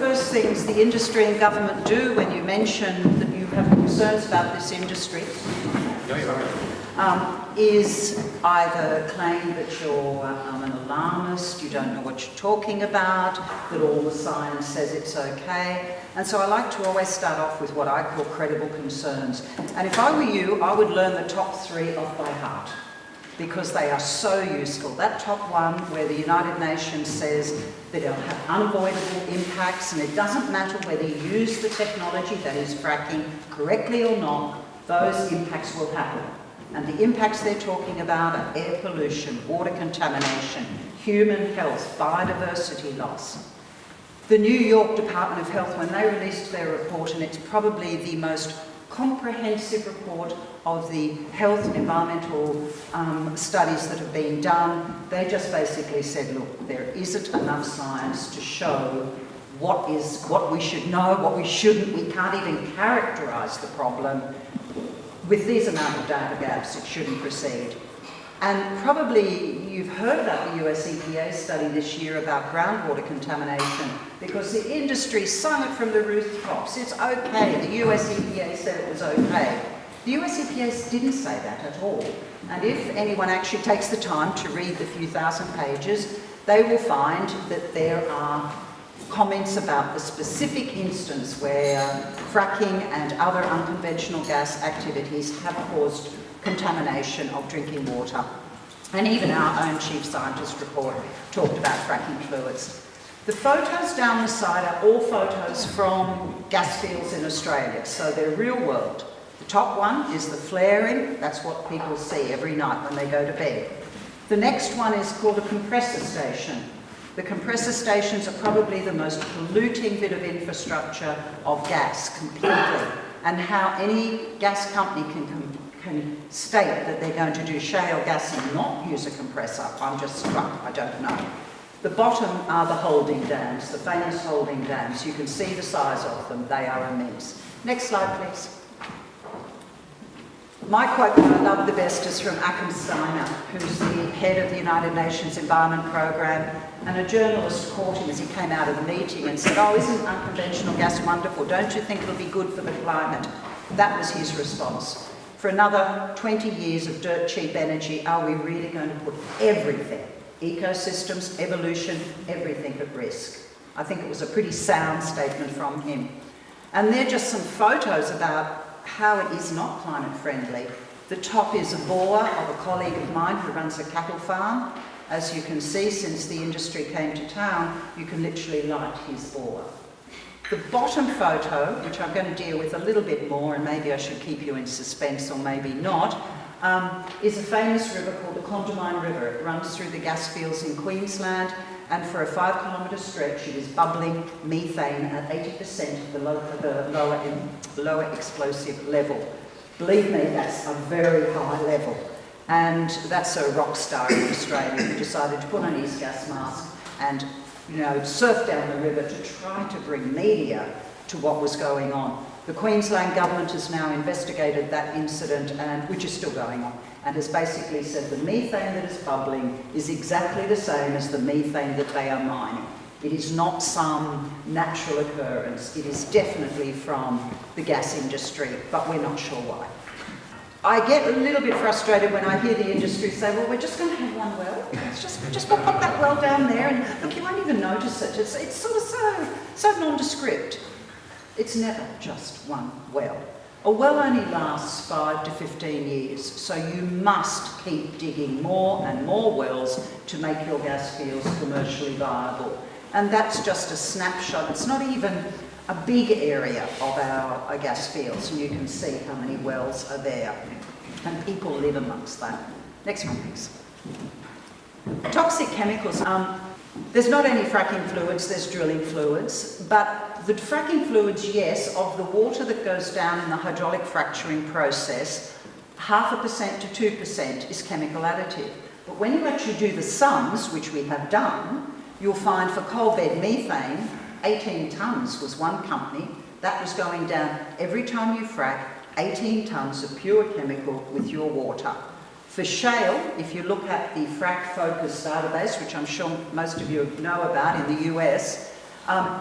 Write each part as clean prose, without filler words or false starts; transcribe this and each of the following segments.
first things the industry and government do when you mention that you have concerns about this industry is either claim that you're an alarmist, you don't know what you're talking about, that all the science says it's okay. And so I like to always start off with what I call credible concerns. And if I were you, I would learn the top 3 off by heart, because they are so useful. That top one, where the United Nations says that it'll have unavoidable impacts, and it doesn't matter whether you use the technology, that is fracking, correctly or not, those impacts will happen. And the impacts they're talking about are air pollution, water contamination, human health, biodiversity loss. The New York Department of Health, when they released their report, and it's probably the most comprehensive report of the health and environmental studies that have been done, they just basically said, look, there isn't enough science to show what we should know, what we shouldn't. We can't even characterise the problem. With these amount of data gaps, it shouldn't proceed. And probably you've heard about the US EPA study this year about groundwater contamination, because the industry sung it from the rooftops. It's okay. The US EPA said it was okay. The US EPA didn't say that at all. And if anyone actually takes the time to read the few thousand pages, they will find that there are comments about the specific instance where fracking and other unconventional gas activities have caused contamination of drinking water. And even our own chief scientist report talked about fracking fluids. The photos down the side are all photos from gas fields in Australia, so they're real world. The top one is the flaring. That's what people see every night when they go to bed. The next one is called a compressor station. The compressor stations are probably the most polluting bit of infrastructure of gas completely, and how any gas company can state that they're going to do shale gas and not use a compressor, I'm just struck, I don't know. The bottom are the holding dams, the famous holding dams. You can see the size of them, they are immense. Next slide, please. My quote that I love the best is from Achim Steiner, who's the head of the United Nations Environment Programme, and a journalist caught him as he came out of the meeting and said, oh, isn't unconventional gas wonderful? Don't you think it'll be good for the climate? That was his response. For another 20 years of dirt cheap energy, are we really going to put everything, ecosystems, evolution, everything at risk? I think it was a pretty sound statement from him. And they're just some photos about how it is not climate friendly. The top is a bore of a colleague of mine who runs a cattle farm. As you can see, since the industry came to town, you can literally light his bore. The bottom photo, which I'm going to deal with a little bit more, and maybe I should keep you in suspense or maybe not, is a famous river called the Condamine River. It runs through the gas fields in Queensland, and for a 5-kilometre stretch it is bubbling methane at 80% of the lower explosive level. Believe me, that's a very high level. And that's a rock star in Australia who decided to put on his gas mask and, surf down the river to try to bring media to what was going on. The Queensland government has now investigated that incident, which is still going on, and has basically said the methane that is bubbling is exactly the same as the methane that they are mining. It is not some natural occurrence. It is definitely from the gas industry, but we're not sure why. I get a little bit frustrated when I hear the industry say, well, we're just going to have one well. It's just we'll pop that well down there, and look, you won't even notice it. It's sort of so nondescript. It's never just one well. A well only lasts 5 to 15 years, so you must keep digging more and more wells to make your gas fields commercially viable. And that's just a snapshot. It's not even a big area of our gas fields, and you can see how many wells are there. And people live amongst that. Next one, please. Toxic chemicals. There's not only fracking fluids, there's drilling fluids, but the fracking fluids, yes, of the water that goes down in the hydraulic fracturing process, 0.5% to 2% is chemical additive. But when you actually do the sums, which we have done, you'll find for coal bed methane, 18 tonnes was one company. That was going down every time you frack, 18 tonnes of pure chemical with your water. For shale, if you look at the Frac Focus database, which I'm sure most of you know about in the US,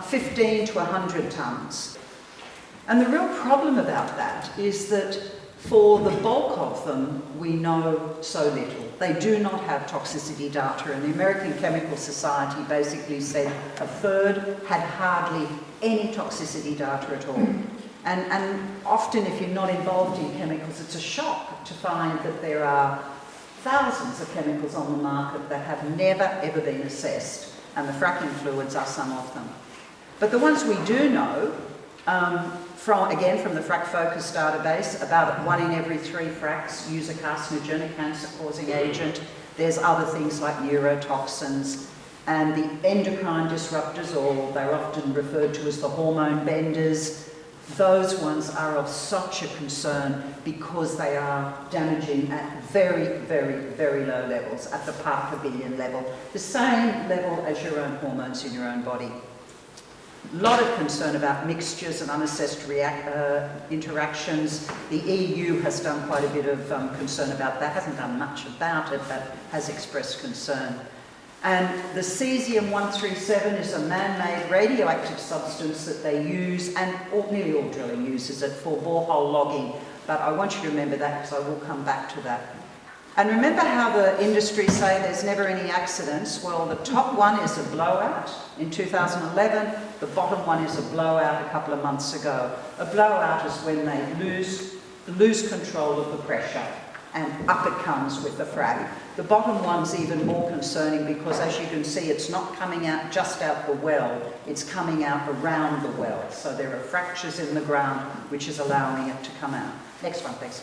15 to 100 tonnes. And the real problem about that is that for the bulk of them, we know so little. They do not have toxicity data, and the American Chemical Society basically said a third had hardly any toxicity data at all. And often, if you're not involved in chemicals, it's a shock to find that there are thousands of chemicals on the market that have never ever been assessed, and the fracking fluids are some of them. But the ones we do know, from the Frack Focus database, about 1 in every 3 fracks use a carcinogen, a cancer-causing agent. There's other things like neurotoxins, and the endocrine disruptors, or they're often referred to as the hormone benders. Those ones are of such a concern because they are damaging at very, very, very low levels, at the part per billion level, the same level as your own hormones in your own body. A lot of concern about mixtures and unassessed interactions. The EU has done quite a bit of concern about that, hasn't done much about it, but has expressed concern. And the cesium-137 is a man-made radioactive substance that they use, and nearly all drilling uses it for borehole logging. But I want you to remember that because I will come back to that. And remember how the industry say there's never any accidents? Well, the top one is a blowout in 2011. The bottom one is a blowout a couple of months ago. A blowout is when they lose control of the pressure, and up it comes with the frack. The bottom one's even more concerning because, as you can see, it's not coming out just out the well, it's coming out around the well. So there are fractures in the ground which is allowing it to come out. Next one, please.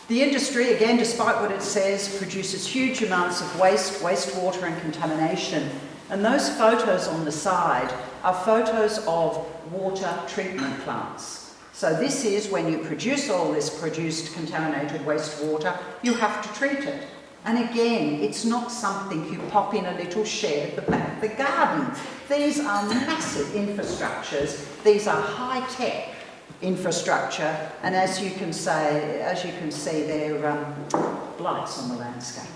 The industry, again, despite what it says, produces huge amounts of wastewater and contamination. And those photos on the side are photos of water treatment plants. So this is when you produce all this produced contaminated wastewater, you have to treat it. And again, it's not something you pop in a little shed at the back of the garden. These are massive infrastructures. These are high-tech infrastructure, and as you can see, they're blights on the landscape.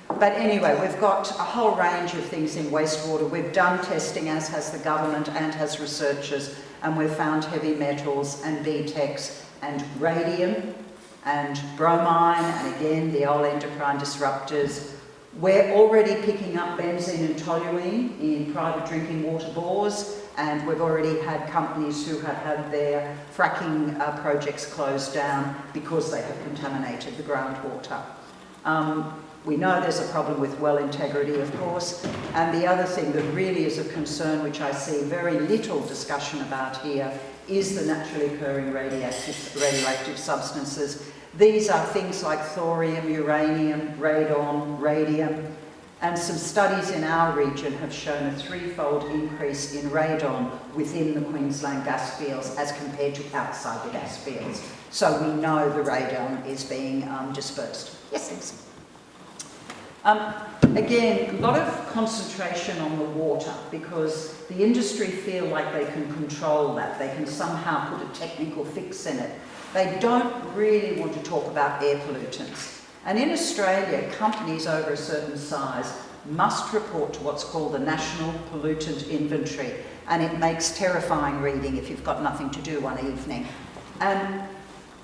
But anyway, we've got a whole range of things in wastewater. We've done testing, as has the government and has researchers, and we've found heavy metals and BTEX and radium and bromine, and again, the old endocrine disruptors. We're already picking up benzene and toluene in private drinking water bores, and we've already had companies who have had their fracking projects closed down because they have contaminated the groundwater. We know there's a problem with well integrity, of course, and the other thing that really is of concern, which I see very little discussion about here, is the naturally occurring radioactive substances. These are things like thorium, uranium, radon, radium, and some studies in our region have shown a 3-fold increase in radon within the Queensland gas fields as compared to outside the gas fields. So we know the radon is being dispersed. Yes, thanks. Again, a lot of concentration on the water because the industry feel like they can control that. They can somehow put a technical fix in it. They don't really want to talk about air pollutants. And in Australia, companies over a certain size must report to what's called the National Pollutant Inventory, and it makes terrifying reading if you've got nothing to do one evening. And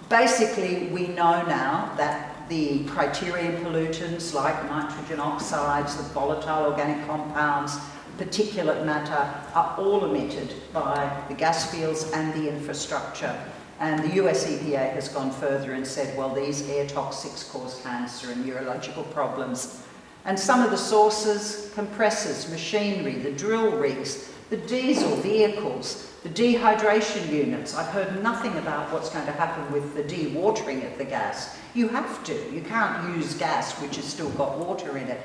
basically, we know now that the criterion pollutants like nitrogen oxides, the volatile organic compounds, particulate matter are all emitted by the gas fields and the infrastructure. And the US EPA has gone further and said, well, these air toxics cause cancer and neurological problems. And some of the sources, compressors, machinery, the drill rigs, the diesel vehicles, the dehydration units. I've heard nothing about what's going to happen with the dewatering of the gas. You have to. You can't use gas which has still got water in it.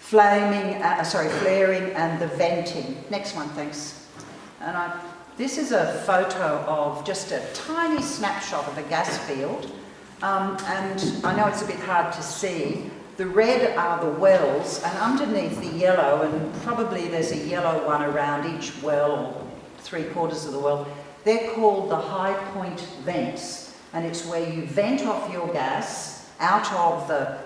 Flaring and the venting. Next one, thanks. And this is a photo of just a tiny snapshot of a gas field. And I know it's a bit hard to see. The red are the wells, and underneath the yellow, and probably there's a yellow one around each well, or 3/4 of the well, they're called the high point vents. And it's where you vent off your gas out of the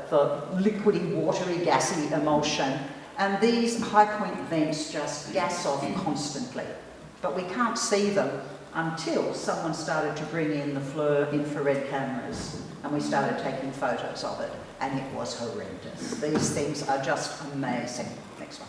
liquidy, watery, gassy emulsion, And these high point vents just gas off constantly. But we can't see them until someone started to bring in the FLIR infrared cameras, and we started taking photos of it, and it was horrendous. These things are just amazing. Next one.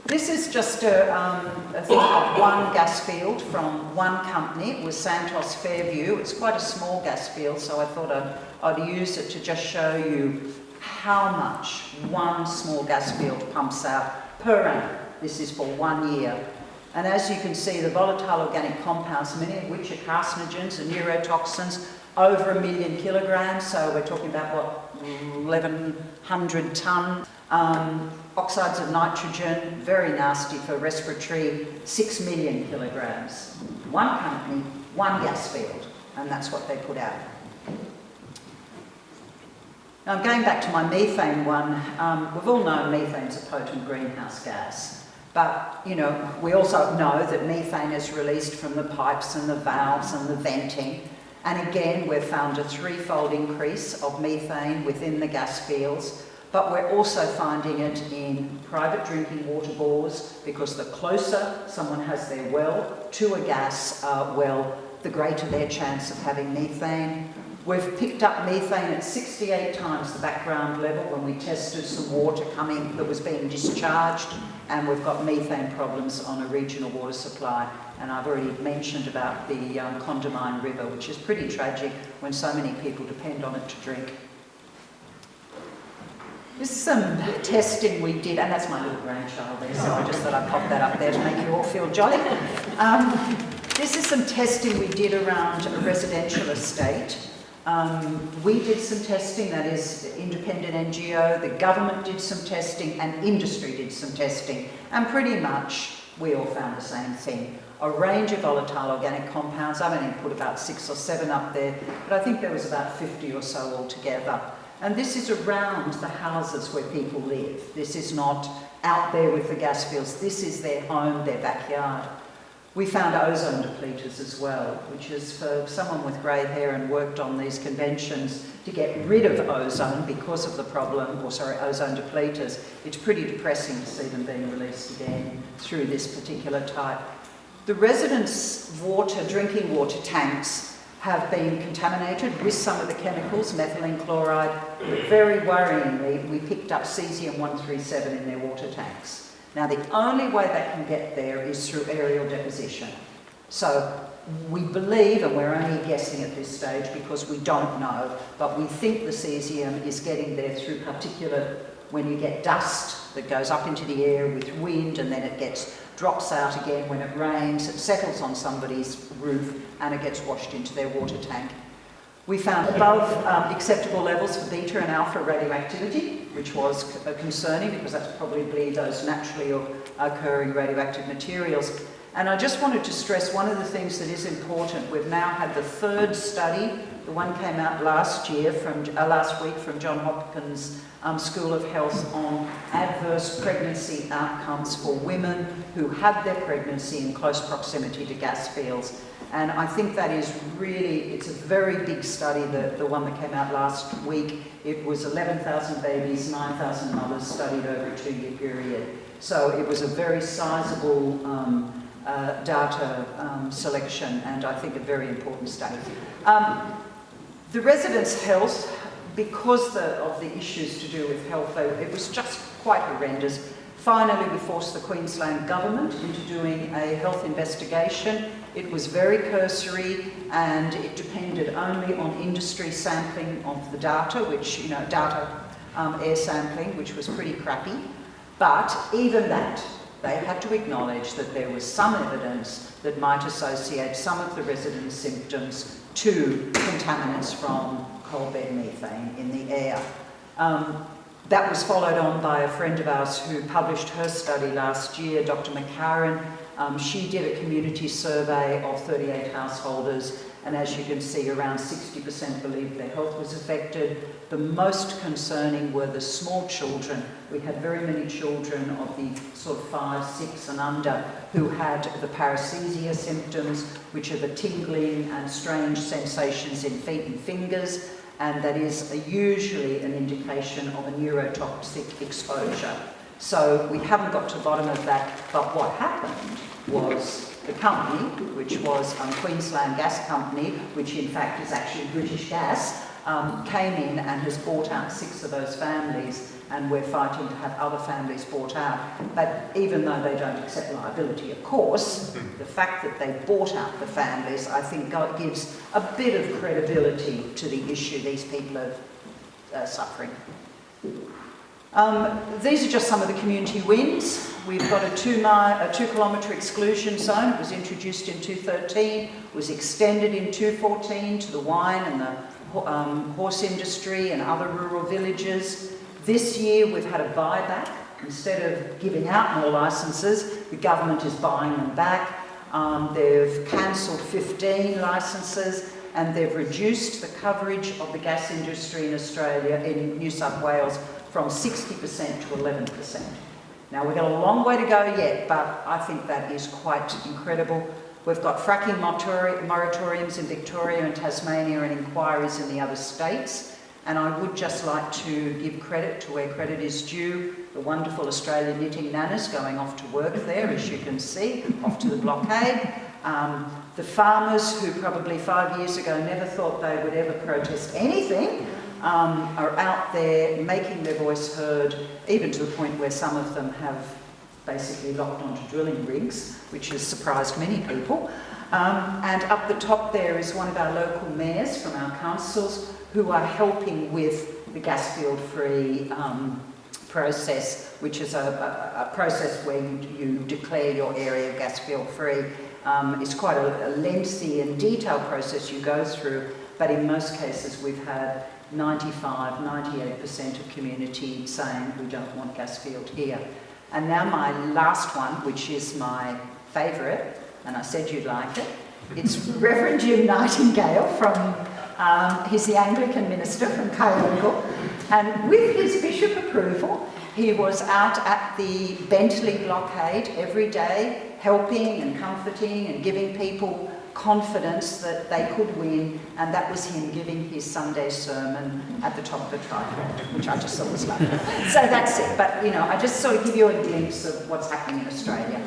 This is just a thing of one gas field from one company. It was Santos Fairview. It's quite a small gas field, so I thought I'd use it to just show you how much one small gas field pumps out per annum. This is for 1 year. And as you can see, the volatile organic compounds, many of which are carcinogens and neurotoxins, over 1 million kilograms, so we're talking about, what, 1,100 tonne. Oxides of nitrogen, very nasty for respiratory, 6 million kilograms. One company, one gas field, and that's what they put out. Now, I'm going back to my methane one. We've all known methane's a potent greenhouse gas. But, you know, we also know that methane is released from the pipes and the valves and the venting. And again, we've found a 3-fold increase of methane within the gas fields. But we're also finding it in private drinking water bores, because the closer someone has their well to a gas well, the greater their chance of having methane. We've picked up methane at 68 times the background level when we tested some water coming that was being discharged, and we've got methane problems on a regional water supply. And I've already mentioned about the Condamine River, which is pretty tragic when so many people depend on it to drink. This is some testing we did, and that's my little grandchild there, so I just thought I'd pop that up there to make you all feel jolly. This is some testing we did around a residential estate. We did some testing, that is independent NGO, the government did some testing, and industry did some testing. And pretty much we all found the same thing. A range of volatile organic compounds. I've only put about 6 or 7 up there, but I think there was about 50 or so altogether. And this is around the houses where people live. This is not out there with the gas fields. This is their home, their backyard. We found ozone depleters as well, which is for someone with grey hair and worked on these conventions to get rid of ozone because of the problem, ozone depleters. It's pretty depressing to see them being released again through this particular type. The residents' drinking water tanks have been contaminated with some of the chemicals, methylene chloride, but very worryingly, we picked up cesium-137 in their water tanks. Now, the only way that can get there is through aerial deposition. So we believe, and we're only guessing at this stage because we don't know, but we think the cesium is getting there through particulate, when you get dust that goes up into the air with wind, and then it drops out again when it rains, it settles on somebody's roof, and it gets washed into their water tank. We found above acceptable levels for beta and alpha radioactivity, which was concerning because that's probably those naturally occurring radioactive materials. And I just wanted to stress one of the things that is important. We've now had the 3rd study. The one came out last week from Johns Hopkins School of Health on adverse pregnancy outcomes for women who had their pregnancy in close proximity to gas fields. And I think that is really, it's a very big study, the one that came out last week. It was 11,000 babies, 9,000 mothers studied over a 2-year period. So it was a very sizable data selection, and I think a very important study. The residents' health, because of the issues to do with health, it was just quite horrendous. Finally, we forced the Queensland government into doing a health investigation. It was very cursory, and it depended only on industry sampling of the data, which, air sampling, which was pretty crappy. But even that, they had to acknowledge that there was some evidence that might associate some of the residents' symptoms to contaminants from coal bed methane in the air. That was followed on by a friend of ours who published her study last year, Dr. McCarran. She did a community survey of 38 householders, and as you can see, around 60% believed their health was affected. The most concerning were the small children. We had very many children of the sort of 5, 6 and under who had the paresthesia symptoms, which are the tingling and strange sensations in feet and fingers. and that is usually an indication of a neurotoxic exposure. So we haven't got to the bottom of that, but what happened was the company, which was Queensland Gas Company, which in fact is actually British Gas, came in and has bought out 6 of those families, and we're fighting to have other families bought out. But even though they don't accept liability, of course, the fact that they bought out the families, I think, gives a bit of credibility to the issue these people are suffering. These are just some of the community wins. We've got a 2-kilometre exclusion zone. It was introduced in 2013, was extended in 2014 to the wine and the horse industry and other rural villages. This year we've had a buyback. Instead of giving out more licences, the government is buying them back. They've cancelled 15 licences, and they've reduced the coverage of the gas industry in Australia, in New South Wales, from 60% to 11%. Now, we've got a long way to go yet, but I think that is quite incredible. We've got fracking moratoriums in Victoria and Tasmania and inquiries in the other states. And I would just like to give credit to where credit is due. The wonderful Australian knitting nanas going off to work there, as you can see, off to the blockade. The farmers who probably 5 years ago never thought they would ever protest anything are out there making their voice heard, even to the point where some of them have basically locked onto drilling rigs, which has surprised many people. And up the top there is one of our local mayors from our councils who are helping with the gasfield-free process, which is a process where you declare your area gasfield-free. It's quite a lengthy and detailed process you go through, but in most cases we've had 98% of community saying we don't want gasfield here. And now my last one, which is my favourite, and I said you'd like it. It's Reverend Jim Nightingale from, he's the Anglican minister from Kyogle, and with his bishop approval, he was out at the Bentley blockade every day, helping and comforting and giving people confidence that they could win, and that was him giving his Sunday sermon at the top of the tripod, which I just thought was lovely. So that's it, but you know, I just sort of give you a glimpse of what's happening in Australia.